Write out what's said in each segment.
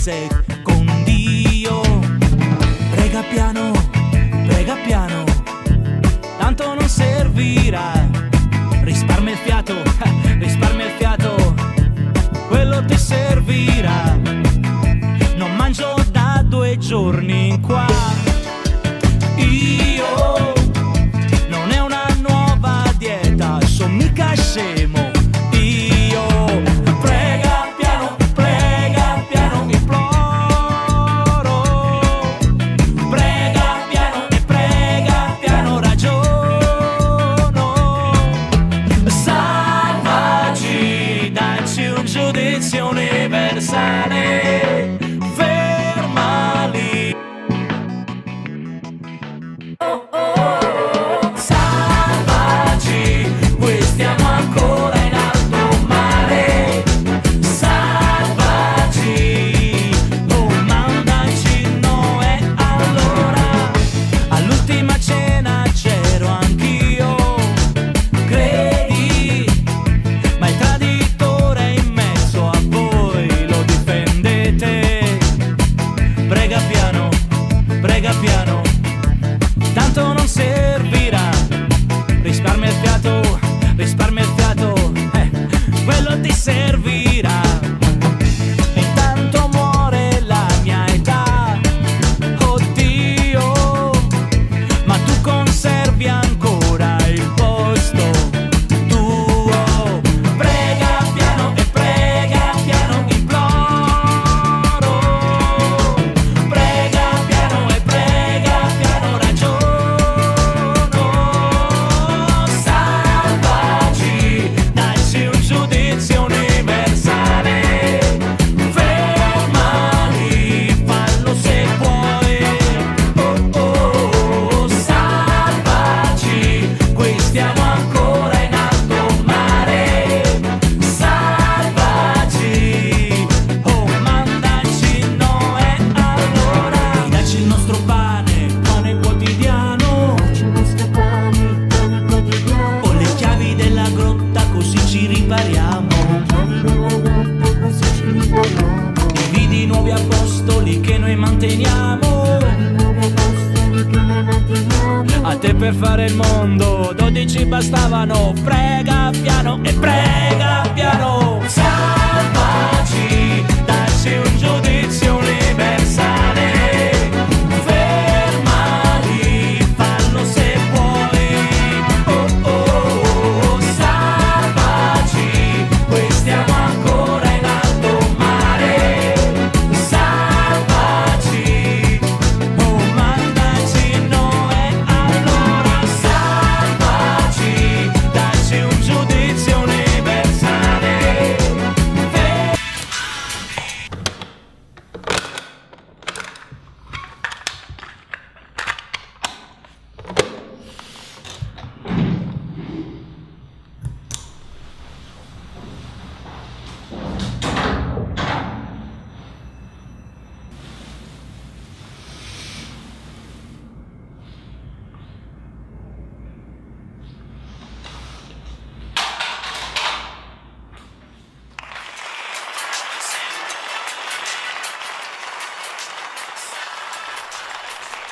fosse con Dio. Prega piano, tanto non servirà. Risparmia il fiato, quello ti servirà. Non mangio da 2 giorni in qua. Io non è una nuova dieta, son mica scemo. Io prega piano, imploro. Prega piano, ragiono. Salvaci, dacci un giudizio universale. Fermali. Salvaci, qui stiamo ancora in alto mare. Salvaci, oh mandaci Noè. Allora, all'ultima cena c'ero anch'io, credi, ma il traditore è in mezzo a voi, lo difendete. Prega piano, tanto non servirà. Risparmia il fiato, quello ti servirà. Intanto muore la mia età, oddio, ma tu conservi ancora il posto tuo. Prega piano, imploro. Prega piano, ragiono. Salvaci, dacci un giudizio universale. Fermali, fallo se puoi. Oh, salvaci, qui stiamo ancora in alto mare. Salvaci, oh mandaci Noè. Allora, dacci il nostro pane quotidiano, o le chiavi della grotta così ci ripariamo. Dividi nuovi apostoli che noi manteniamo. A te per fare il mondo 12 bastavano. Prega piano, salvaci, dacci un giudizio universale. Fermali, fallo se puoi. Oh, salvaci, qui stiamo ancora in alto mare. Salvaci, oh mandaci Noè. Allora, salvaci, dacci un giudizio universale.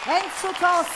Enzo Costa.